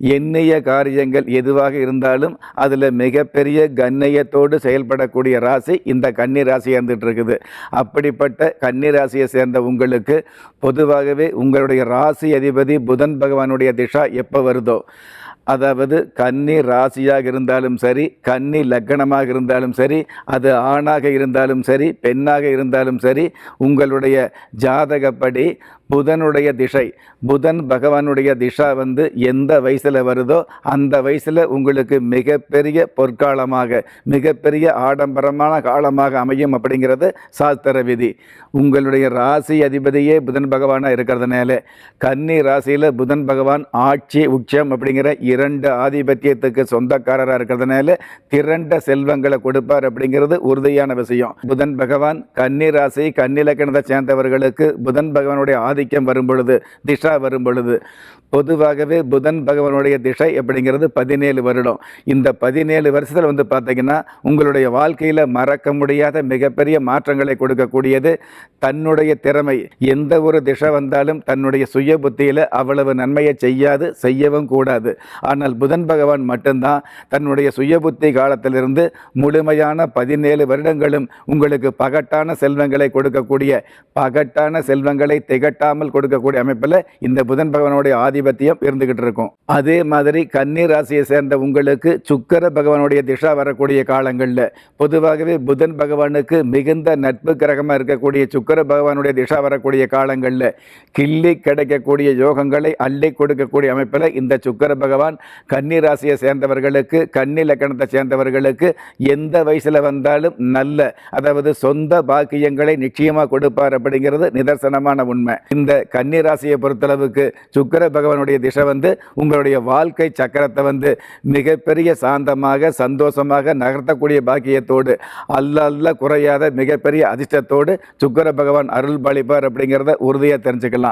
எண்ணிய காரியங்கள் எதுவாக இருந்தாலும் அதில் மிகப்பெரிய கண்ணியத்தோடு செயல்படக்கூடிய ராசி இந்த கன்னி ராசியாக இருந்துகிட்டு இருக்குது. அப்படிப்பட்ட கன்னி ராசியை சேர்ந்த உங்களுக்கு பொதுவாகவே உங்களுடைய ராசி அதிபதி புதன் பகவானுடைய திசா எப்போ வருதோ, அதாவது கன்னி ராசியாக இருந்தாலும் சரி, கன்னி லக்னமாக இருந்தாலும் சரி, அது ஆணாக இருந்தாலும் சரி, பெண்ணாக இருந்தாலும் சரி, உங்களுடைய ஜாதகப்படி புதனுடைய திசை, புதன் பகவானுடைய திசா எந்த வயசில் வருதோ அந்த வயசில் உங்களுக்கு மிகப்பெரிய பொற்காலமாக, மிகப்பெரிய ஆடம்பரமான காலமாக அமையும் அப்படிங்கிறது சாஸ்திர விதி. உங்களுடைய ராசி அதிபதியே புதன் பகவானாக இருக்கிறதுனால கன்னி ராசியில் புதன் பகவான் ஆட்சி உச்சம் அப்படிங்கிற 2 ஆதிபத்தியத்துக்கு சொந்தக்காரராக இருக்கிறதுனால திரண்ட செல்வங்களை கொடுப்பார் அப்படிங்கிறது உறுதியான விஷயம். புதன் பகவான் கன்னி ராசி கன்னி லக்னத்தை சேர்ந்தவர்களுக்கு புதன் பகவானுடைய ஆதிக்கம் வரும் பொழுது, திசா வரும் பொழுது, பொதுவாகவே புதன் பகவானுடைய திசை அப்படிங்கிறது 17 வருடம். இந்த 17 வருஷத்தில் பார்த்தீங்கன்னா உங்களுடைய வாழ்க்கையில் மறக்க முடியாத மிகப்பெரிய மாற்றங்களை கொடுக்கக்கூடியது. தன்னுடைய திறமை, எந்த ஒரு திசை வந்தாலும் தன்னுடைய சுய புத்தியில் அவ்வளவு நன்மையை செய்யாது, செய்யவும் கூடாது. ஆனால் புதன் பகவான் மட்டும்தான் தன்னுடைய சுய புத்தி காலத்திலிருந்து முழுமையான 17 வருடங்களும் உங்களுக்கு பகட்டான செல்வங்களை கொடுக்கக்கூடிய, பகட்டான செல்வங்களை திகட்டாமல் கொடுக்கக்கூடிய அமைப்பில் இந்த புதன் பகவானுடைய ஆதிபத்தியம் இருந்துகிட்டு இருக்கும். அதே மாதிரி கன்னி ராசியை சேர்ந்த உங்களுக்கு சுக்கிர பகவானுடைய திசா வரக்கூடிய காலங்களில் பொதுவாகவே புதன் பகவானுக்கு மிகுந்த நட்பு கிரகமாக இருக்கக்கூடிய சுக்கிர பகவானுடைய திசா வரக்கூடிய காலங்களில் கிள்ளி கிடைக்கக்கூடிய யோகங்களை அள்ளி கொடுக்கக்கூடிய அமைப்பில் இந்த சுக்கிர பகவான் கன்னி ராசியை சேர்ந்தவர்களுக்கு, கன்னி லக்னத்தை சேர்ந்தவர்களுக்கு எந்த வயசில் வந்தாலும் நல்ல, அதாவது சொந்த பாக்கியங்களை நிச்சயமாக கொடுப்பார் அப்படிங்கிறது நிதர்சனமான உண்மை. இந்த கன்னி ராசியை பொறுத்தளவுக்கு சுக்கிர பகவானுடைய திசை உங்களுடைய வாழ்க்கை சக்கரத்தை மிகப்பெரிய சாந்தமாக, சந்தோஷமாக நகர்த்தக்கூடிய பாக்கியத்தோடு, அல்ல குறையாத மிகப்பெரிய அதிர்ஷ்டத்தோடு சுக்கிர பகவான் அருள் பாலிப்பார் அப்படிங்கிறத உறுதியாக தெரிஞ்சுக்கலாம்.